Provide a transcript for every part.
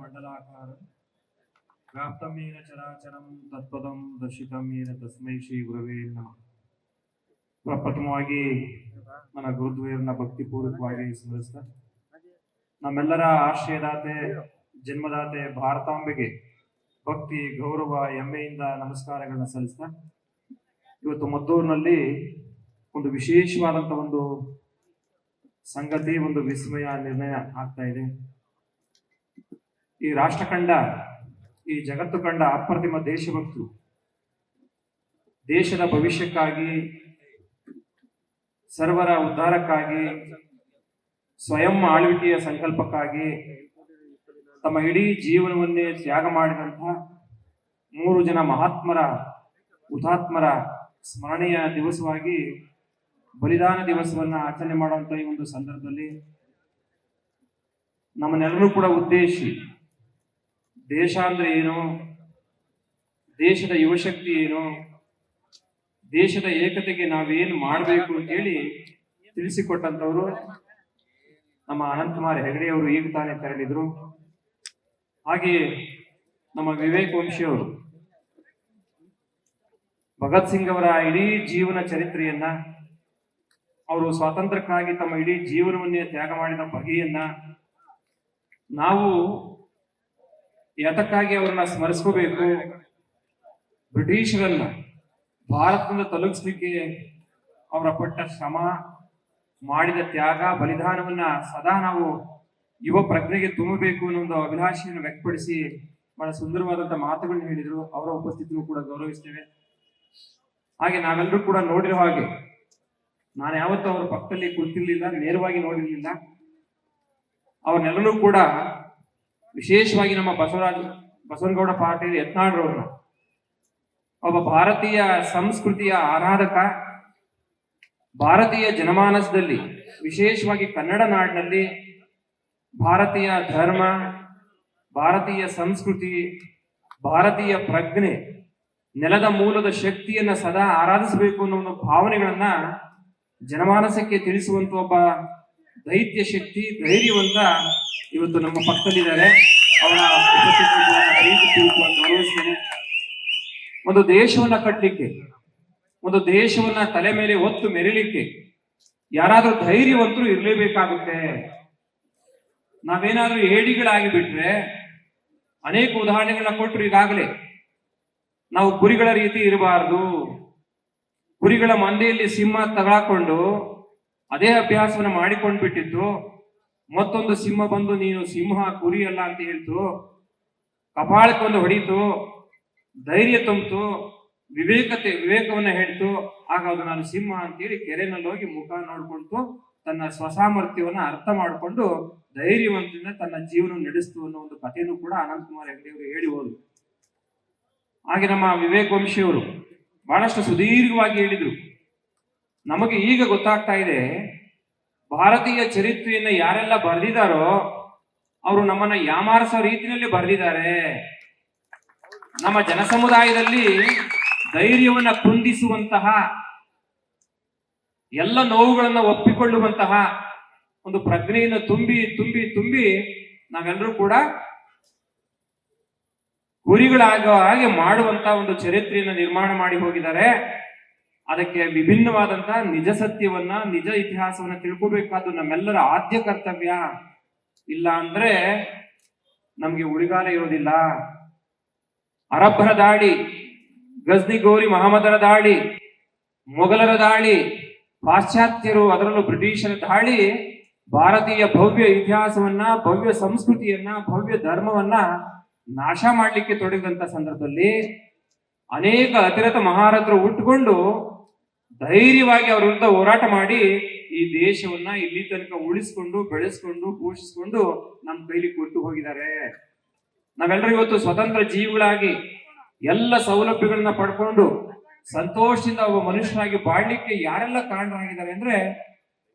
ಮಂಡಲಾಕಾರಂ ವ್ಯಾಪ್ತಂ ಯೇನ ಚರಾಚರಂ ತತ್ಪದಂ ದರ್ಶಿತಂ ಯೇನ ತಸ್ಮೈ ಶ್ರೀ ಗುರವೇ ನಮಃ. ಪ್ರಪ್ರಥಮವಾಗಿ ನನ್ನ ಗುರುದ್ವಯರನ್ನ ಭಕ್ತಿಪೂರ್ವಕವಾಗಿ ಸ್ಮರಿಸ್ತಾ, ನಮ್ಮೆಲ್ಲರ ಆಶ್ರಯದಾತೆ ಜನ್ಮದಾತೆ ಭಾರತಾಂಬೆಗೆ ಭಕ್ತಿ ಗೌರವ ಹೆಮ್ಮೆಯಿಂದ ನಮಸ್ಕಾರಗಳನ್ನ ಸಲ್ಲಿಸ್ತಾ, ಇವತ್ತು ಮದ್ದೂರಿನಲ್ಲಿ ಒಂದು ವಿಶೇಷವಾದಂಥ ಒಂದು ಸಂಗತಿ, ಒಂದು ವಿಸ್ಮಯ ನಿರ್ಣಯ ಆಗ್ತಾ ಇದೆ. ಈ ರಾಷ್ಟ್ರ ಕಂಡ, ಈ ಜಗತ್ತು ಕಂಡ ಅಪ್ರತಿಮ ದೇಶಭಕ್ತರು ದೇಶದ ಭವಿಷ್ಯಕ್ಕಾಗಿ, ಸರ್ವರ ಉದ್ಧಾರಕ್ಕಾಗಿ, ಸ್ವಯಂ ಆಳ್ವಿಕೆಯ ಸಂಕಲ್ಪಕ್ಕಾಗಿ ತಮ್ಮ ಇಡೀ ಜೀವನವನ್ನೇ ತ್ಯಾಗ ಮಾಡಿದಂತಹ 3 ಜನ ಮಹಾತ್ಮರ, ಹುತಾತ್ಮರ ಸ್ಮರಣೆಯ ದಿವಸವಾಗಿ ಬಲಿದಾನ ದಿವಸವನ್ನ ಆಚರಣೆ ಮಾಡುವಂತ ಈ ಒಂದು ಸಂದರ್ಭದಲ್ಲಿ ನಮ್ಮನ್ನೆಲ್ಲರೂ ಕೂಡ ಉದ್ದೇಶಿ ದೇಶ ಅಂದ್ರೆ ಏನು, ದೇಶದ ಯುವಶಕ್ತಿ ಏನು, ದೇಶದ ಏಕತೆಗೆ ನಾವೇನು ಮಾಡಬೇಕು ಅಂತೇಳಿ ತಿಳಿಸಿಕೊಟ್ಟಂತವರು ನಮ್ಮ ಅನಂತಕುಮಾರ್ ಹೆಗಡೆ ಅವರು ಈಗ ತಾನೇ ತೆರಳಿದ್ರು. ಹಾಗೆಯೇ ನಮ್ಮ ವಿವೇಕ್ ವಂಶಿಯವರು ಭಗತ್ ಸಿಂಗ್ ಅವರ ಇಡೀ ಜೀವನ ಚರಿತ್ರೆಯನ್ನ, ಅವರು ಸ್ವಾತಂತ್ರ್ಯಕ್ಕಾಗಿ ತಮ್ಮ ಇಡೀ ಜೀವನವನ್ನೇ ತ್ಯಾಗ ಮಾಡಿದ ಬಗೆಯನ್ನ ನಾವು ಯಾತಕ್ಕಾಗಿ ಅವರನ್ನ ಸ್ಮರಿಸ್ಕೋಬೇಕು, ಬ್ರಿಟಿಷರನ್ನ ಭಾರತದಿಂದ ತೊಲಗಿಸ್ಲಿಕ್ಕೆ ಅವರ ಪಟ್ಟ ಶ್ರಮ, ಮಾಡಿದ ತ್ಯಾಗ, ಬಲಿದಾನವನ್ನ ಸದಾ ನಾವು ಯುವ ಪ್ರಜ್ಞೆಗೆ ತುಂಬಬೇಕು ಅನ್ನೋ ಒಂದು ಅಭಿಲಾಷೆಯನ್ನು ವ್ಯಕ್ತಪಡಿಸಿ ಬಹಳ ಸುಂದರವಾದಂತಹ ಮಾತುಗಳನ್ನ ಹೇಳಿದ್ರು. ಅವರ ಉಪಸ್ಥಿತಿಯೂ ಕೂಡ ಗೌರವಿಸ್ತೇವೆ. ಹಾಗೆ ನಾವೆಲ್ಲರೂ ಕೂಡ ನೋಡಿರೋ ಹಾಗೆ, ನಾನು ಯಾವತ್ತೂ ಅವರ ಪಕ್ಕದಲ್ಲಿ ಕುಳಿತಿರ್ಲಿಲ್ಲ, ನೇರವಾಗಿ ನೋಡಿರ್ಲಿಲ್ಲ. ಅವ್ರನ್ನೆಲ್ಲರೂ ಕೂಡ ವಿಶೇಷವಾಗಿ ನಮ್ಮ ಬಸವನಗೌಡ ಪಾಟೀಲ್ ಯತ್ನಾಳ್ರವ್ರನ್ನ ಒಬ್ಬ ಭಾರತೀಯ ಸಂಸ್ಕೃತಿಯ ಆರಾಧಕ, ಭಾರತೀಯ ಜನಮಾನಸದಲ್ಲಿ ವಿಶೇಷವಾಗಿ ಕನ್ನಡ ನಾಡಿನಲ್ಲಿ ಭಾರತೀಯ ಧರ್ಮ, ಭಾರತೀಯ ಸಂಸ್ಕೃತಿ, ಭಾರತೀಯ ಪ್ರಜ್ಞೆ, ನೆಲದ ಮೂಲದ ಶಕ್ತಿಯನ್ನ ಸದಾ ಆರಾಧಿಸಬೇಕು ಅನ್ನೋ ಒಂದು ಭಾವನೆಗಳನ್ನ ಜನಮಾನಸಕ್ಕೆ ತಿಳಿಸುವಂತ ಒಬ್ಬ ದೈತ್ಯ ಶಕ್ತಿ, ಧೈರ್ಯವಂತ ಇವತ್ತು ನಮ್ಮ ಪಕ್ಕದಲ್ಲಿದ್ದಾರೆ. ಅವರ ಗೌರವಿಸ್ತೇನೆ. ಒಂದು ದೇಶವನ್ನ ಕಟ್ಟಲಿಕ್ಕೆ, ಒಂದು ದೇಶವನ್ನ ತಲೆ ಮೇಲೆ ಹೊತ್ತು ಮೆರಿಲಿಕ್ಕೆ ಯಾರಾದ್ರೂ ಧೈರ್ಯವಂತರು ಇರಲೇಬೇಕಾಗುತ್ತೆ. ನಾವೇನಾದ್ರೂ ಏಡಿಗಳಾಗಿ ಬಿಟ್ರೆ, ಅನೇಕ ಉದಾಹರಣೆಗಳನ್ನ ಕೊಟ್ಟರು ಈಗಾಗಲೇ. ನಾವು ಕುರಿಗಳ ರೀತಿ ಇರಬಾರದು. ಕುರಿಗಳ ಮಂದೆಯಲ್ಲಿ ಸಿಂಹ ತಗಾಕೊಂಡು ಅದೇ ಅಭ್ಯಾಸವನ್ನ ಮಾಡಿಕೊಂಡು ಬಿಟ್ಟಿತ್ತು. ಮತ್ತೊಂದು ಸಿಂಹ ಬಂದು ನೀನು ಸಿಂಹ ಕುರಿ ಅಲ್ಲ ಅಂತ ಹೇಳ್ತು, ಕಪಾಳಕ್ಕೊಂದು ಹೊಡೀತು, ಧೈರ್ಯ ತುಂಬಿತು, ವಿವೇಕವನ್ನ ಹೇಳ್ತು. ಆಗ ಅದು ನಾನು ಸಿಂಹ ಅಂತೇಳಿ ಕೆರೆನಲ್ಲಿ ಹೋಗಿ ಮುಖ ನೋಡ್ಕೊಂಡು ತನ್ನ ಸ್ವಸಾಮರ್ಥ್ಯವನ್ನ ಅರ್ಥ ಮಾಡಿಕೊಂಡು ಧೈರ್ಯವಂತದಿಂದ ತನ್ನ ಜೀವನ ನಡೆಸ್ತು ಅನ್ನೋ ಒಂದು ಕಥೆನೂ ಕೂಡ ಅನಂತಕುಮಾರ್ ಹೆಗಡೆ ಅವರು ಹೇಳಿ ಹೋದ್ರು. ಹಾಗೆ ನಮ್ಮ ವಿವೇಕ್ ವಂಶಿಯವರು ಬಹಳಷ್ಟು ಸುದೀರ್ಘವಾಗಿ ಹೇಳಿದ್ರು. ನಮಗೆ ಈಗ ಗೊತ್ತಾಗ್ತಾ ಇದೆ, ಭಾರತೀಯ ಚರಿತ್ರೆಯನ್ನ ಯಾರೆಲ್ಲ ಬರೆದಿದ್ದಾರೋ ಅವರು ನಮ್ಮನ್ನ ಯಾಮಾರಿಸೋ ರೀತಿಯಲ್ಲಿ ಬರೆದಿದ್ದಾರೆ. ನಮ್ಮ ಜನಸಮುದಾಯದಲ್ಲಿ ಧೈರ್ಯವನ್ನ ಕುಂದಿಸುವಂತಹ, ಎಲ್ಲ ನೋವುಗಳನ್ನ ಒಪ್ಪಿಕೊಳ್ಳುವಂತಹ ಒಂದು ಪ್ರಜ್ಞೆಯನ್ನು ತುಂಬಿ ತುಂಬಿ ತುಂಬಿ ನಾವೆಲ್ಲರೂ ಕೂಡ ಗುರಿಗಳಾಗೋ ಹಾಗೆ ಮಾಡುವಂತಹ ಒಂದು ಚರಿತ್ರೆಯನ್ನು ನಿರ್ಮಾಣ ಮಾಡಿ ಹೋಗಿದ್ದಾರೆ. ಅದಕ್ಕೆ ವಿಭಿನ್ನವಾದಂತಹ ನಿಜ ಸತ್ಯವನ್ನ, ನಿಜ ಇತಿಹಾಸವನ್ನ ತಿಳ್ಕೋಬೇಕಾದ್ದು ನಮ್ಮೆಲ್ಲರ ಆದ್ಯ ಕರ್ತವ್ಯ. ಇಲ್ಲ ಅಂದ್ರೆ ನಮ್ಗೆ ಉಳಿಗಾಲ ಇರೋದಿಲ್ಲ. ಅರಬ್ಬರ ದಾಳಿ, ಗಜ್ನಿ ಗೋರಿ ಮಹಮ್ಮದರ ದಾಳಿ, ಮೊಘಲರ ದಾಳಿ, ಪಾಶ್ಚಾತ್ಯರು ಅದರಲ್ಲೂ ಬ್ರಿಟಿಷರ ದಾಳಿ ಭಾರತೀಯ ಭವ್ಯ ಇತಿಹಾಸವನ್ನ, ಭವ್ಯ ಸಂಸ್ಕೃತಿಯನ್ನ, ಭವ್ಯ ಧರ್ಮವನ್ನ ನಾಶ ಮಾಡಲಿಕ್ಕೆ ತೊಡಗಿದಂತ ಸಂದರ್ಭದಲ್ಲಿ ಅನೇಕ ಅತಿರಥ ಮಹಾರಥರು ಹುಟ್ಟುಕೊಂಡು ಧೈರ್ಯವಾಗಿ ಅವರ ವಿರುದ್ಧ ಹೋರಾಟ ಮಾಡಿ ಈ ದೇಶವನ್ನ ಇಲ್ಲಿ ತನಕ ಉಳಿಸ್ಕೊಂಡು, ಬೆಳೆಸ್ಕೊಂಡು, ಪೋಷಿಸ್ಕೊಂಡು ನಮ್ಮ ಕೈಲಿ ಕೊಟ್ಟು ಹೋಗಿದ್ದಾರೆ. ನಾವೆಲ್ಲರೂ ಇವತ್ತು ಸ್ವತಂತ್ರ ಜೀವಿಗಳಾಗಿ ಎಲ್ಲ ಸೌಲಭ್ಯಗಳನ್ನ ಪಡ್ಕೊಂಡು ಸಂತೋಷದಿಂದ ಒಬ್ಬ ಮನುಷ್ಯರಾಗಿ ಬಾಳ್ಲಿಕ್ಕೆ ಯಾರೆಲ್ಲ ಕಾರಣರಾಗಿದ್ದಾರೆ ಅಂದ್ರೆ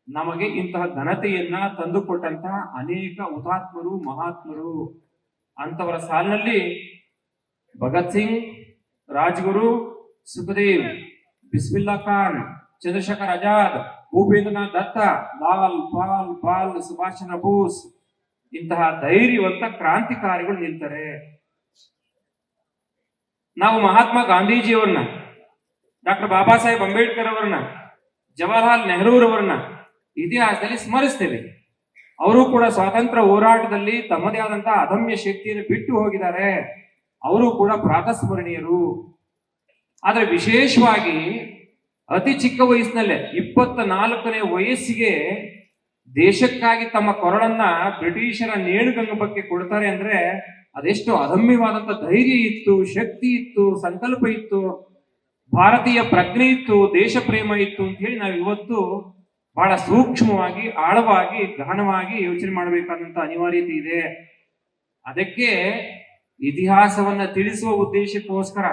ನಮಗೆ ಇಂತಹ ಘನತೆಯನ್ನ ತಂದುಕೊಟ್ಟಂತಹ ಅನೇಕ ಹುತಾತ್ಮರು, ಮಹಾತ್ಮರು. ಅಂತವರ ಸಾಲಿನಲ್ಲಿ ಭಗತ್ ಸಿಂಗ್, ರಾಜ್ಗುರು, ಸುಖದೇವ್, ಬಿಸ್ಮಿಲ್ಲಾ ಖಾನ್, ಚಂದ್ರಶೇಖರ್ ಆಜಾದ್, ಭೂಪೇಂದ್ರನಾಥ್ ದತ್ತ, ಲಾಲ್, ಪಾಲ್, ಸುಭಾಷ್ ಚಂದ್ರ ಬೋಸ್, ಇಂತಹ ಧೈರ್ಯವಂತ ಕ್ರಾಂತಿಕಾರಿಗಳು ನಿಲ್ತಾರೆ. ನಾವು ಮಹಾತ್ಮ ಗಾಂಧೀಜಿಯವರನ್ನ, ಡಾಕ್ಟರ್ ಬಾಬಾ ಸಾಹೇಬ್ ಅಂಬೇಡ್ಕರ್ ಅವರನ್ನ, ಜವಾಹರ್ಲಾಲ್ ನೆಹರೂರವರನ್ನ ಇತಿಹಾಸದಲ್ಲಿ ಸ್ಮರಿಸ್ತೇವೆ. ಅವರು ಕೂಡ ಸ್ವಾತಂತ್ರ್ಯ ಹೋರಾಟದಲ್ಲಿ ತಮ್ಮದೇ ಆದಂತಹ ಅದಮ್ಯ ಶಕ್ತಿಯನ್ನು ಬಿಟ್ಟು ಹೋಗಿದ್ದಾರೆ. ಅವರು ಕೂಡ ಪ್ರಾತಸ್ಮರಣೀಯರು. ಆದ್ರೆ ವಿಶೇಷವಾಗಿ ಅತಿ ಚಿಕ್ಕ ವಯಸ್ಸಿನಲ್ಲೇ 24ನೇ ವಯಸ್ಸಿಗೆ ದೇಶಕ್ಕಾಗಿ ತಮ್ಮ ಕೊರಳನ್ನ ಬ್ರಿಟಿಷರ ನೇಣುಗಂಗಕ್ಕೆ ಕೊಡ್ತಾರೆ ಅಂದ್ರೆ ಅದೆಷ್ಟು ಅದಮ್ಯವಾದಂತ ಧೈರ್ಯ ಇತ್ತು, ಶಕ್ತಿ ಇತ್ತು, ಸಂಕಲ್ಪ ಇತ್ತು, ಭಾರತೀಯ ಪ್ರಜ್ಞೆ ಇತ್ತು, ದೇಶ ಪ್ರೇಮ ಇತ್ತು ಅಂತ ಹೇಳಿ ನಾವು ಇವತ್ತು ಬಹಳ ಸೂಕ್ಷ್ಮವಾಗಿ, ಆಳವಾಗಿ, ಗಹನವಾಗಿ ಯೋಚನೆ ಮಾಡಬೇಕಾದಂತ ಅನಿವಾರ್ಯತೆ ಇದೆ. ಅದಕ್ಕೆ ಇತಿಹಾಸವನ್ನ ತಿಳಿಸುವ ಉದ್ದೇಶಕ್ಕೋಸ್ಕರ,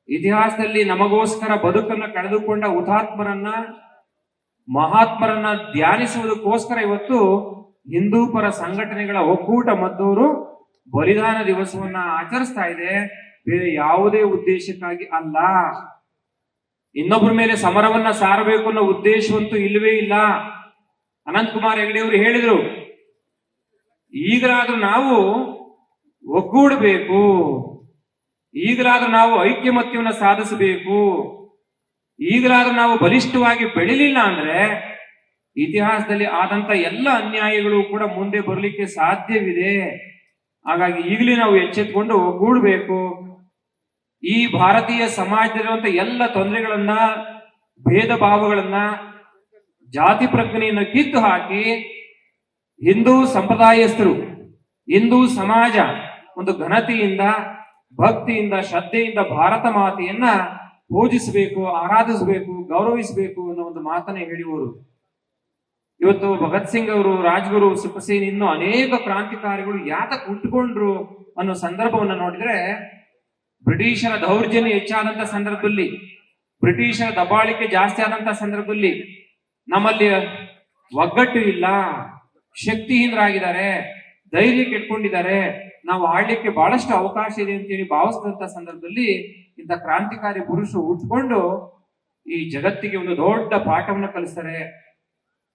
ಇತಿಹಾಸದಲ್ಲಿ ನಮಗೋಸ್ಕರ ಬದುಕನ್ನು ಕಳೆದುಕೊಂಡ ಹುತಾತ್ಮರನ್ನ, ಮಹಾತ್ಮರನ್ನ ಧ್ಯಾನಿಸುವುದಕ್ಕೋಸ್ಕರ ಇವತ್ತು ಹಿಂದೂ ಪರ ಸಂಘಟನೆಗಳ ಒಕ್ಕೂಟ ಮದ್ದೂರು ಬಲಿದಾನ ದಿವಸವನ್ನ ಆಚರಿಸ್ತಾ ಇದೆ. ಬೇರೆ ಯಾವುದೇ ಉದ್ದೇಶಕ್ಕಾಗಿ ಅಲ್ಲ. ಇನ್ನೊಬ್ಬರ ಮೇಲೆ ಸಮರವನ್ನ ಸಾರಬೇಕು ಅನ್ನೋ ಉದ್ದೇಶವಂತೂ ಇಲ್ಲವೇ ಇಲ್ಲ. ಅನಂತಕುಮಾರ್ ಹೆಗಡೆ ಅವರು ಹೇಳಿದ್ರು, ಈಗಲಾದ್ರೂ ನಾವು ಒಗ್ಗೂಡಬೇಕು, ಈಗಲಾದ್ರೂ ನಾವು ಐಕ್ಯಮತ್ಯವನ್ನ ಸಾಧಿಸಬೇಕು, ಈಗಲಾದ್ರೂ ನಾವು ಬಲಿಷ್ಠವಾಗಿ ಬೆಳಿಲಿಲ್ಲ ಅಂದ್ರೆ ಇತಿಹಾಸದಲ್ಲಿ ಆದಂತ ಎಲ್ಲ ಅನ್ಯಾಯಗಳು ಕೂಡ ಮುಂದೆ ಬರಲಿಕ್ಕೆ ಸಾಧ್ಯವಿದೆ. ಹಾಗಾಗಿ ಈಗಲೇ ನಾವು ಎಚ್ಚೆತ್ತುಕೊಂಡು ಒಗ್ಗೂಡಬೇಕು. ಈ ಭಾರತೀಯ ಸಮಾಜದಲ್ಲಿರುವಂತ ಎಲ್ಲ ತೊಂದರೆಗಳನ್ನ, ಭೇದ ಭಾವಗಳನ್ನ, ಜಾತಿ ಪ್ರಜ್ಞೆಯನ್ನು ಕಿತ್ತು ಹಾಕಿ ಹಿಂದೂ ಸಂಪ್ರದಾಯಸ್ಥರು, ಹಿಂದೂ ಸಮಾಜ ಒಂದು ಘನತೆಯಿಂದ, ಭಕ್ತಿಯಿಂದ, ಶ್ರದ್ಧೆಯಿಂದ ಭಾರತ ಮಾತೆಯನ್ನ ಪೂಜಿಸಬೇಕು, ಆರಾಧಿಸಬೇಕು, ಗೌರವಿಸಬೇಕು ಅನ್ನೋ ಒಂದು ಮಾತನ್ನ ಹೇಳಿವರು. ಇವತ್ತು ಭಗತ್ ಸಿಂಗ್ ಅವರು, ರಾಜ್ಗುರು, ಸುಖಸೇನ್, ಇನ್ನು ಅನೇಕ ಕ್ರಾಂತಿಕಾರಿಗಳು ಯಾತಕ್ಕೆ ಹುಟ್ಟುಕೊಂಡ್ರು ಅನ್ನೋ ಸಂದರ್ಭವನ್ನು ನೋಡಿದ್ರೆ, ಬ್ರಿಟಿಷರ ದೌರ್ಜನ್ಯ ಹೆಚ್ಚಾದಂತ ಸಂದರ್ಭದಲ್ಲಿ, ಬ್ರಿಟಿಷರ ದಬ್ಬಾಳಿಕೆ ಜಾಸ್ತಿ ಆದಂತ ಸಂದರ್ಭದಲ್ಲಿ ನಮ್ಮಲ್ಲಿ ಒಗ್ಗಟ್ಟು ಇಲ್ಲ, ಶಕ್ತಿಹೀನರಾಗಿದ್ದಾರೆ, ಧೈರ್ಯ ಕೆಟ್ಕೊಂಡಿದ್ದಾರೆ, ನಾವು ಆಡ್ಲಿಕ್ಕೆ ಬಹಳಷ್ಟು ಅವಕಾಶ ಇದೆ ಅಂತೇಳಿ ಭಾವಿಸಿದಂತ ಸಂದರ್ಭದಲ್ಲಿ ಇಂಥ ಕ್ರಾಂತಿಕಾರಿ ಪುರುಷರು ಉಟ್ಕೊಂಡು ಈ ಜಗತ್ತಿಗೆ ಒಂದು ದೊಡ್ಡ ಪಾಠವನ್ನು ಕಲಿಸ್ತಾರೆ.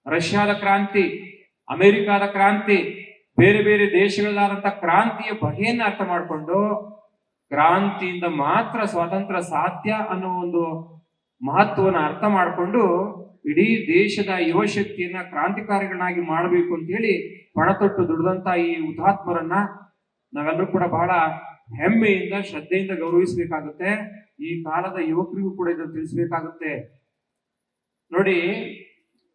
ರಷ್ಯಾದ ಕ್ರಾಂತಿ, ಅಮೆರಿಕಾದ ಕ್ರಾಂತಿ, ಬೇರೆ ಬೇರೆ ದೇಶಗಳಾದಂತ ಕ್ರಾಂತಿಯ ಬಗೆಯನ್ನ ಅರ್ಥ ಮಾಡಿಕೊಂಡು ಕ್ರಾಂತಿಯಿಂದ ಮಾತ್ರ ಸ್ವಾತಂತ್ರ್ಯ ಸಾಧ್ಯ ಅನ್ನೋ ಒಂದು ಮಹತ್ವವನ್ನು ಅರ್ಥ ಮಾಡಿಕೊಂಡು ಇಡೀ ದೇಶದ ಯುವ ಶಕ್ತಿಯನ್ನ ಕ್ರಾಂತಿಕಾರಿಗಳನ್ನಾಗಿ ಮಾಡಬೇಕು ಅಂತ ಹೇಳಿ ಪಣತೊಟ್ಟು ದುಡಿದಂತ ಈ ಹುತಾತ್ಮರನ್ನ ನಾವೆಲ್ಲರೂ ಕೂಡ ಬಹಳ ಹೆಮ್ಮೆಯಿಂದ, ಶ್ರದ್ಧೆಯಿಂದ ಗೌರವಿಸಬೇಕಾಗುತ್ತೆ. ಈ ಕಾಲದ ಯುವಕರಿಗೂ ಕೂಡ ಇದನ್ನು ತಿಳಿಸಬೇಕಾಗುತ್ತೆ. ನೋಡಿ,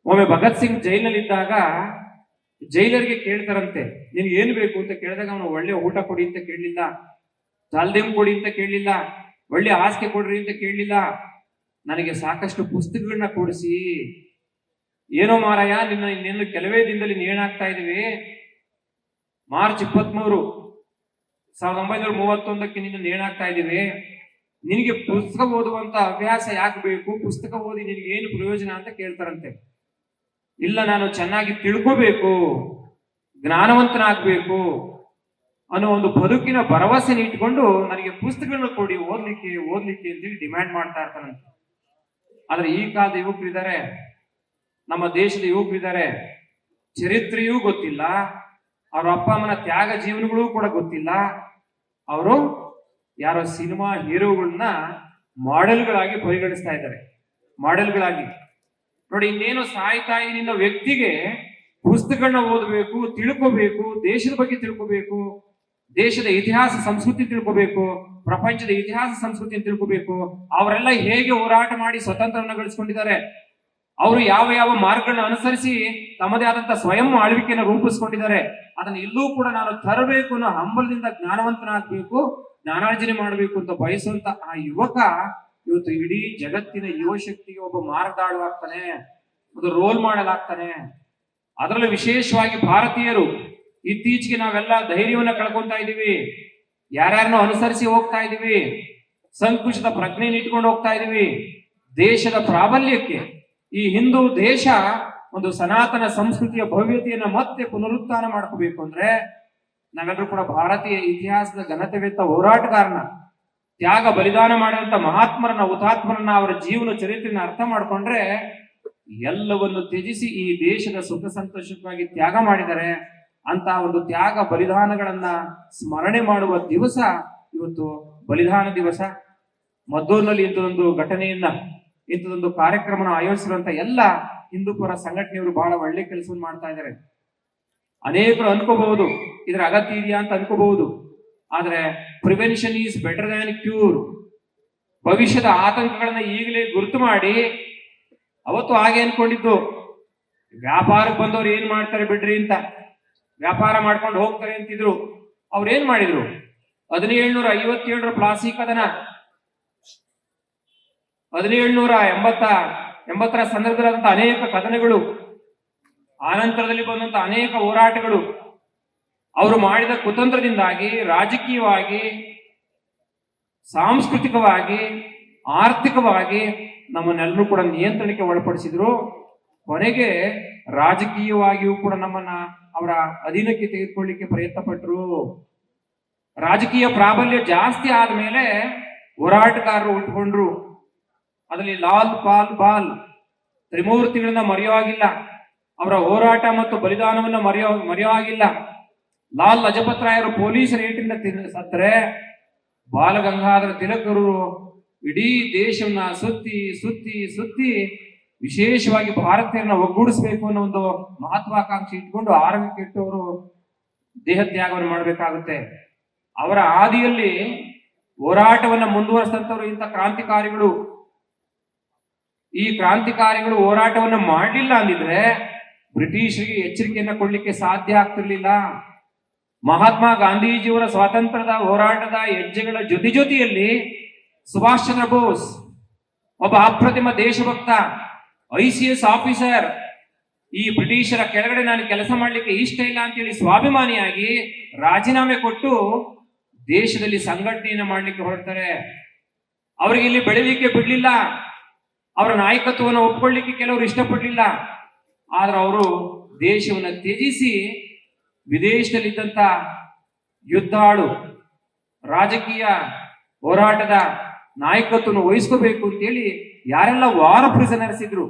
ಒಮ್ಮೆ ಭಗತ್ ಸಿಂಗ್ ಜೈಲಲ್ಲಿದ್ದಾಗ ಜೈಲರಿಗೆ ಕೇಳ್ತಾರಂತೆ, ನಿನ್ಗೆ ಏನ್ ಬೇಕು ಅಂತ ಕೇಳಿದಾಗ ಅವನು ಒಳ್ಳೆ ಊಟ ಕೊಡಿ ಅಂತ ಕೇಳಲಿಲ್ಲ, ಜಾಲ್ದೇಮ್ ಕೊಡಿ ಅಂತ ಕೇಳಲಿಲ್ಲ, ಒಳ್ಳೆ ಹಾಸಿಗೆ ಕೊಡ್ರಿ ಅಂತ ಕೇಳಲಿಲ್ಲ, ನನಗೆ ಸಾಕಷ್ಟು ಪುಸ್ತಕಗಳನ್ನ ಕೊಡಿಸಿ. ಏನೋ ಮಾರಾಯ, ನಿನ್ನ ಕೆಲವೇ ದಿನದಲ್ಲಿ ನೇಣಾಗ್ತಾ ಇದೀವಿ, ಮಾರ್ಚ್ 23, 1931 ನಿನ್ನ ನೇಣಾಗ್ತಾ ಇದೀವಿ, ನಿನಗೆ ಪುಸ್ತಕ ಓದುವಂತ ಅಭ್ಯಾಸ ಯಾಕೆ ಬೇಕು, ಪುಸ್ತಕ ಓದಿ ನಿನ್ಗೆ ಏನು ಪ್ರಯೋಜನ ಅಂತ ಕೇಳ್ತಾರಂತೆ. ಇಲ್ಲ, ನಾನು ಚೆನ್ನಾಗಿ ತಿಳ್ಕೋಬೇಕು, ಜ್ಞಾನವಂತನಾಗ್ಬೇಕು ಅನ್ನೋ ಒಂದು ಬದುಕಿನ ಭರವಸೆನ ಇಟ್ಕೊಂಡು ನನಗೆ ಪುಸ್ತಕಗಳನ್ನ ಕೊಡಿ, ಓದ್ಲಿಕ್ಕೆ ಅಂತೇಳಿ ಡಿಮ್ಯಾಂಡ್ ಮಾಡ್ತಾ ಇರ್ತಾರಂತೆ. ಆದ್ರೆ ಈ ಕಾಲದ ಯುವಕರಿದ್ದಾರೆ, ನಮ್ಮ ದೇಶದ ಯುವಕರಿದ್ದಾರೆ, ಚರಿತ್ರೆಯೂ ಗೊತ್ತಿಲ್ಲ, ಅವ್ರ ಅಪ್ಪ ಅಮ್ಮನ ತ್ಯಾಗ ಜೀವನಗಳು ಕೂಡ ಗೊತ್ತಿಲ್ಲ. ಅವರು ಯಾರೋ ಸಿನಿಮಾ ಹೀರೋಗಳನ್ನ ಮಾಡೆಲ್ಗಳಾಗಿ ಪರಿಗಣಿಸ್ತಾ ಇದ್ದಾರೆ, ಮಾಡೆಲ್ಗಳಾಗಿ. ನೋಡಿ, ಇನ್ನೇನು ಸಾಯ್ತಾ ನಿನ್ನ ವ್ಯಕ್ತಿಗೆ ಪುಸ್ತಕಗಳನ್ನ ಓದಬೇಕು, ತಿಳ್ಕೋಬೇಕು, ದೇಶದ ಬಗ್ಗೆ ತಿಳ್ಕೋಬೇಕು, ದೇಶದ ಇತಿಹಾಸ ಸಂಸ್ಕೃತಿ ತಿಳ್ಕೋಬೇಕು, ಪ್ರಪಂಚದ ಇತಿಹಾಸ ಸಂಸ್ಕೃತಿ ತಿಳ್ಕೋಬೇಕು. ಅವರೆಲ್ಲ ಹೇಗೆ ಹೋರಾಟ ಮಾಡಿ ಸ್ವತಂತ್ರವನ್ನು ಗಳಿಸ್ಕೊಂಡಿದ್ದಾರೆ, ಅವರು ಯಾವ ಯಾವ ಮಾರ್ಗಗಳನ್ನ ಅನುಸರಿಸಿ ತಮ್ಮದೇ ಆದಂತ ಸ್ವಯಂ ಆಳ್ವಿಕೆಯನ್ನು ರೂಪಿಸ್ಕೊಂಡಿದ್ದಾರೆ, ಅದನ್ನ ಎಲ್ಲೂ ಕೂಡ ನಾನು ತರಬೇಕು ಅನ್ನೋ ಹಂಬಲದಿಂದ ಜ್ಞಾನವಂತನಾಗಬೇಕು, ಜ್ಞಾನಾರ್ಜನೆ ಮಾಡಬೇಕು ಅಂತ ಬಯಸುವಂತ ಆ ಯುವಕ ಇವತ್ತು ಇಡೀ ಜಗತ್ತಿನ ಯುವ ಶಕ್ತಿಗೆ ಒಬ್ಬ ಮಾರ್ಗದಾಳುವಾಗ್ತಾನೆ, ಒಂದು ರೋಲ್ ಮಾಡೆಲ್ ಆಗ್ತಾನೆ. ಅದರಲ್ಲೂ ವಿಶೇಷವಾಗಿ ಭಾರತೀಯರು ಇತ್ತೀಚೆಗೆ ನಾವೆಲ್ಲ ಧೈರ್ಯವನ್ನ ಕಳ್ಕೊಂತಾ ಇದೀವಿ, ಯಾರ್ಯಾರನ್ನೋ ಅನುಸರಿಸಿ ಹೋಗ್ತಾ ಇದೀವಿ, ಸಂಕುಚಿತ ಪ್ರಜ್ಞೆಯನ್ನು ಇಟ್ಕೊಂಡು ಹೋಗ್ತಾ ಇದೀವಿ. ದೇಶದ ಪ್ರಾಬಲ್ಯಕ್ಕೆ ಈ ಹಿಂದೂ ದೇಶ ಒಂದು ಸನಾತನ ಸಂಸ್ಕೃತಿಯ ಭವ್ಯತೆಯನ್ನ ಮತ್ತೆ ಪುನರುತ್ಥಾನ ಮಾಡ್ಕೋಬೇಕು ಅಂದ್ರೆ ನಾವೆಲ್ಲರೂ ಕೂಡ ಭಾರತೀಯ ಇತಿಹಾಸದ ಘನತೆವೆತ್ತ ಹೋರಾಟಗಾರನ, ತ್ಯಾಗ ಬಲಿದಾನ ಮಾಡಿದಂತ ಮಹಾತ್ಮರನ್ನ, ಹುತಾತ್ಮರನ್ನ, ಅವರ ಜೀವನ ಚರಿತ್ರೆಯನ್ನ ಅರ್ಥ ಮಾಡ್ಕೊಂಡ್ರೆ ಎಲ್ಲವನ್ನು ತ್ಯಜಿಸಿ ಈ ದೇಶದ ಸುಖ ಸಂತೋಷಕ್ಕಾಗಿ ತ್ಯಾಗ ಮಾಡಿದರೆ ಅಂತ ಒಂದು ತ್ಯಾಗ ಬಲಿದಾನಗಳನ್ನ ಸ್ಮರಣೆ ಮಾಡುವ ದಿವಸ ಇವತ್ತು ಬಲಿದಾನ ದಿವಸ. ಮದ್ದೂರಿನಲ್ಲಿ ಇಂಥದೊಂದು ಘಟನೆಯನ್ನ, ಇಂಥದೊಂದು ಕಾರ್ಯಕ್ರಮನ ಆಯೋಜಿಸಿರುವಂತ ಎಲ್ಲ ಹಿಂದೂಪರ ಸಂಘಟನೆಯವರು ಬಹಳ ಒಳ್ಳೆ ಕೆಲಸವನ್ನು ಮಾಡ್ತಾ ಇದ್ದಾರೆ. ಅನೇಕರು ಅನ್ಕೋಬಹುದು ಇದರ ಅಗತ್ಯ ಇದೆಯಾ ಅಂತ ಅನ್ಕೋಬಹುದು, ಆದ್ರೆ prevention is better than cure. ಭವಿಷ್ಯದ ಆತಂಕಗಳನ್ನ ಈಗಲೇ ಗುರುತು ಮಾಡಿ, ಅವತ್ತು ಹಾಗೆ ಅನ್ಕೊಂಡಿದ್ದು ವ್ಯಾಪಾರಕ್ಕೆ ಬಂದವ್ರು ಏನ್ ಮಾಡ್ತಾರೆ ಬಿಡ್ರಿ ಅಂತ, ವ್ಯಾಪಾರ ಮಾಡ್ಕೊಂಡು ಹೋಗ್ತಾರೆ ಅಂತಿದ್ರು. ಅವ್ರು ಏನ್ ಮಾಡಿದ್ರು? 1757 ಪ್ಲಾಸ್ಟಿಕ್ ಕದನ, 1780ರ ಸಂದರ್ಭದಲ್ಲಂತ ಅನೇಕ ಕದನಗಳು, ಆನಂತರದಲ್ಲಿ ಬಂದಂತ ಅನೇಕ ಹೋರಾಟಗಳು, ಅವರು ಮಾಡಿದ ಕುತಂತ್ರದಿಂದಾಗಿ ರಾಜಕೀಯವಾಗಿ, ಸಾಂಸ್ಕೃತಿಕವಾಗಿ, ಆರ್ಥಿಕವಾಗಿ ನಮ್ಮನ್ನೆಲ್ಲರೂ ಕೂಡ ನಿಯಂತ್ರಣಕ್ಕೆ ಒಳಪಡಿಸಿದ್ರು. ಕೊನೆಗೆ ರಾಜಕೀಯವಾಗಿಯೂ ಕೂಡ ನಮ್ಮನ್ನ ಅವರ ಅಧೀನಕ್ಕೆ ತೆಗೆದುಕೊಳ್ಳಿಕ್ಕೆ ಪ್ರಯತ್ನ ಪಟ್ಟರು. ರಾಜಕೀಯ ಪ್ರಾಬಲ್ಯ ಜಾಸ್ತಿ ಆದ್ಮೇಲೆ ಹೋರಾಟಗಾರರು ಉಟ್ಕೊಂಡ್ರು. ಅದರಲ್ಲಿ ಲಾಲ್ ಪಾಲ್ ಬಾಲ್ ತ್ರಿಮೂರ್ತಿಗಳನ್ನ ಮರೆಯುವಾಗಿಲ್ಲ, ಅವರ ಹೋರಾಟ ಮತ್ತು ಬಲಿದಾನವನ್ನ ಮರೆಯುವಾಗಿಲ್ಲ. ಲಾಲ್ ಲಜಪತ್ ರಾಯರು ಪೊಲೀಸ್ ರೇಟಿಂದ ಸತ್ತರೆ, ಬಾಲಗಂಗಾಧರ ತಿಲಕರು ಇಡೀ ದೇಶವನ್ನ ಸುತ್ತಿ ಸುತ್ತಿ ಸುತ್ತಿ ವಿಶೇಷವಾಗಿ ಭಾರತೀಯರನ್ನ ಒಗ್ಗೂಡಿಸ್ಬೇಕು ಅನ್ನೋ ಒಂದು ಮಹತ್ವಾಕಾಂಕ್ಷೆ ಇಟ್ಕೊಂಡು ಆರೋಗ್ಯಕ್ಕೆ ಇಟ್ಟವರು ದೇಹತ್ಯಾಗವನ್ನು ಮಾಡಬೇಕಾಗುತ್ತೆ. ಅವರ ಹಾದಿಯಲ್ಲಿ ಹೋರಾಟವನ್ನ ಮುಂದುವರಿಸಿದಂಥವ್ರು ಇಂಥ ಕ್ರಾಂತಿಕಾರಿಗಳು. ಈ ಕ್ರಾಂತಿಕಾರಿಗಳು ಹೋರಾಟವನ್ನ ಮಾಡಲಿಲ್ಲ ಅಂದಿದ್ರೆ ಬ್ರಿಟಿಷರಿಗೆ ಎಚ್ಚರಿಕೆಯನ್ನ ಕೊಡ್ಲಿಕ್ಕೆ ಸಾಧ್ಯ ಆಗ್ತಿರ್ಲಿಲ್ಲ. ಮಹಾತ್ಮ ಗಾಂಧೀಜಿಯವರ ಸ್ವಾತಂತ್ರ್ಯದ ಹೋರಾಟದ ಹೆಜ್ಜೆಗಳ ಜೊತೆಯಲ್ಲಿ ಸುಭಾಷ್ ಚಂದ್ರ ಬೋಸ್ ಒಬ್ಬ ಅಪ್ರತಿಮ ದೇಶಭಕ್ತ, ICS ಆಫೀಸರ್, ಈ ಬ್ರಿಟಿಷರ ಕೆಳಗಡೆ ನಾನು ಕೆಲಸ ಮಾಡ್ಲಿಕ್ಕೆ ಇಷ್ಟ ಇಲ್ಲ ಅಂತೇಳಿ ಸ್ವಾಭಿಮಾನಿಯಾಗಿ ರಾಜೀನಾಮೆ ಕೊಟ್ಟು ದೇಶದಲ್ಲಿ ಸಂಘಟನೆಯನ್ನ ಮಾಡ್ಲಿಕ್ಕೆ ಹೊರಡ್ತಾರೆ. ಅವರಿಗೆ ಇಲ್ಲಿ ಬೆಳಿಲಿಕ್ಕೆ ಬಿಡ್ಲಿಲ್ಲ, ಅವರ ನಾಯಕತ್ವವನ್ನು ಒಪ್ಕೊಳ್ಳಿಕ್ಕೆ ಕೆಲವರು ಇಷ್ಟಪಡ್ಲಿಲ್ಲ. ಆದ್ರೆ ಅವರು ದೇಶವನ್ನು ತ್ಯಜಿಸಿ ವಿದೇಶದಲ್ಲಿದ್ದಂತ ಯುದ್ಧಾಳು ರಾಜಕೀಯ ಹೋರಾಟದ ನಾಯಕತ್ವವನ್ನು ವಹಿಸ್ಕೋಬೇಕು ಅಂತೇಳಿ ಯಾರೆಲ್ಲ ವಾರ್ ಪ್ರಿಸನರ್ಸ್ ಇದ್ರು,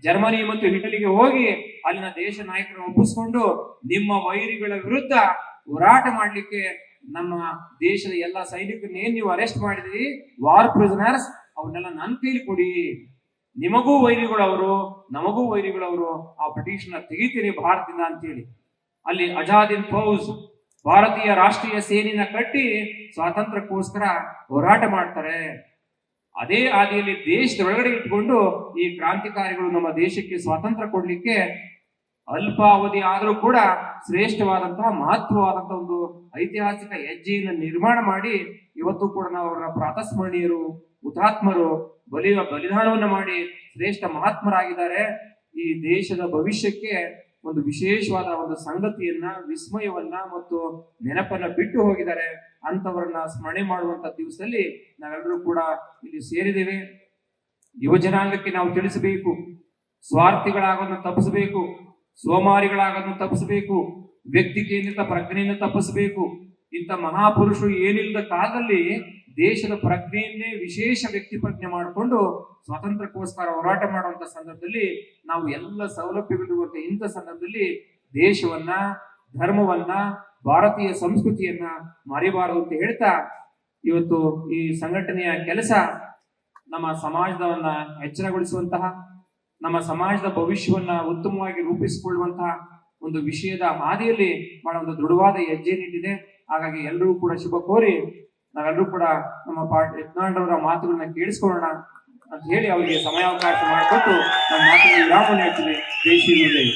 ಜರ್ಮನಿ ಮತ್ತು ಇಟಲಿಗೆ ಹೋಗಿ ಅಲ್ಲಿನ ದೇಶ ನಾಯಕರನ್ನು ಒಪ್ಪಿಸ್ಕೊಂಡು ನಿಮ್ಮ ವೈರಿಗಳ ವಿರುದ್ಧ ಹೋರಾಟ ಮಾಡ್ಲಿಕ್ಕೆ ನಮ್ಮ ದೇಶದ ಎಲ್ಲ ಸೈನಿಕರನ್ನ ಏನ್ ನೀವು ಅರೆಸ್ಟ್ ಮಾಡಿದ್ರಿ ವಾರ್ ಪ್ರಿಸನರ್ಸ್, ಅವನ್ನೆಲ್ಲ ನನ್ನ ಕೈಲಿ ಕೊಡಿ, ನಿಮಗೂ ವೈರಿಗಳವರು ನಮಗೂ ವೈರಿಗಳವರು, ಆ ಬ್ರಿಟಿಷ್ನ ತೆಗಿತೀರಿ ಭಾರತದಿಂದ ಅಂತೇಳಿ ಅಲ್ಲಿ ಅಜಾದಿನ್ ಫೌಜ್ ಭಾರತೀಯ ರಾಷ್ಟ್ರೀಯ ಸೇನೆಯನ್ನ ಕಟ್ಟಿ ಸ್ವಾತಂತ್ರ್ಯಕ್ಕೋಸ್ಕರ ಹೋರಾಟ ಮಾಡ್ತಾರೆ. ಅದೇ ಹಾದಿಯಲ್ಲಿ ದೇಶದ ಒಳಗಡೆ ಇಟ್ಕೊಂಡು ಈ ಕ್ರಾಂತಿಕಾರಿಗಳು ನಮ್ಮ ದೇಶಕ್ಕೆ ಸ್ವಾತಂತ್ರ್ಯ ಕೊಡ್ಲಿಕ್ಕೆ ಅಲ್ಪಾವಧಿ ಆದರೂ ಕೂಡ ಶ್ರೇಷ್ಠವಾದಂತಹ ಮಹತ್ವವಾದಂತಹ ಒಂದು ಐತಿಹಾಸಿಕ ಹೆಜ್ಜೆಯನ್ನು ನಿರ್ಮಾಣ ಮಾಡಿ ಇವತ್ತು ಕೂಡ ನಾವು ಅವರ ಪ್ರಾತಸ್ಮರಣೀಯರು, ಹುತಾತ್ಮರು, ಬಲಿದಾನವನ್ನು ಮಾಡಿ ಶ್ರೇಷ್ಠ ಮಹಾತ್ಮರಾಗಿದ್ದಾರೆ. ಈ ದೇಶದ ಭವಿಷ್ಯಕ್ಕೆ ಒಂದು ವಿಶೇಷವಾದ ಒಂದು ಸಂಗತಿಯನ್ನ, ವಿಸ್ಮಯವನ್ನ ಮತ್ತು ನೆನಪನ್ನ ಬಿಟ್ಟು ಹೋಗಿದ್ದಾರೆ. ಅಂತವರನ್ನ ಸ್ಮರಣೆ ಮಾಡುವಂತ ದಿವಸದಲ್ಲಿ ನಾವೆಲ್ಲರೂ ಕೂಡ ಇಲ್ಲಿ ಸೇರಿದ್ದೇವೆ. ಯುವಜನಾಂಗಕ್ಕೆ ನಾವು ತಿಳಿಸಬೇಕು, ಸ್ವಾರ್ಥಿಗಳಾಗೋದನ್ನು ತಪ್ಪಿಸಬೇಕು, ಸೋಮಾರಿಗಳಾಗೋದನ್ನು ತಪ್ಪಿಸಬೇಕು, ವ್ಯಕ್ತಿ ಕೇಂದ್ರಿತ ಪ್ರಜ್ಞೆಯನ್ನು ತಪ್ಪಿಸಬೇಕು. ಇಂಥ ಮಹಾಪುರುಷರು ಏನಿಲ್ಲದ ಕಾಲದಲ್ಲಿ ದೇಶದ ಪ್ರಜ್ಞೆಯನ್ನೇ ವಿಶೇಷ ವ್ಯಕ್ತಿ ಪ್ರಜ್ಞೆ ಮಾಡಿಕೊಂಡು ಸ್ವಾತಂತ್ರ್ಯಕ್ಕೋಸ್ಕರ ಹೋರಾಟ ಮಾಡುವಂತ ಸಂದರ್ಭದಲ್ಲಿ ನಾವು ಎಲ್ಲ ಸೌಲಭ್ಯಗಳಿರುವಂತ ಇಂಥ ಸಂದರ್ಭದಲ್ಲಿ ದೇಶವನ್ನ, ಧರ್ಮವನ್ನ, ಭಾರತೀಯ ಸಂಸ್ಕೃತಿಯನ್ನ ಮರಿಬಾರದು ಅಂತ ಹೇಳ್ತಾ ಇವತ್ತು ಈ ಸಂಘಟನೆಯ ಕೆಲಸ ನಮ್ಮ ಸಮಾಜವನ್ನ ಎಚ್ಚರಗೊಳಿಸುವಂತಹ, ನಮ್ಮ ಸಮಾಜದ ಭವಿಷ್ಯವನ್ನ ಉತ್ತಮವಾಗಿ ರೂಪಿಸಿಕೊಳ್ಳುವಂತಹ ಒಂದು ವಿಷಯದ ಹಾದಿಯಲ್ಲಿ ಬಹಳ ಒಂದು ದೃಢವಾದ ಹೆಜ್ಜೆ ನಿಂತಿದೆ. ಹಾಗಾಗಿ ಎಲ್ಲರೂ ಕೂಡ ಶುಭ ಕೋರಿ ನಾವೆಲ್ಲರೂ ಕೂಡ ನಮ್ಮ ಯತ್ನಾಳರವರ ಮಾತುಗಳನ್ನ ಕೇಳಿಸ್ಕೊಳ್ಳೋಣ ಅಂತ ಹೇಳಿ ಅವರಿಗೆ ಸಮಯಾವಕಾಶ ಮಾಡಿಕೊಟ್ಟು ನಮ್ಮ ಮಾತಿಗೆ ವಿರಾಮವನ್ನು ಹೇಳ್ತೀವಿ. ಜೈ ಶ್ರೀ ಗುರುದೇವ್.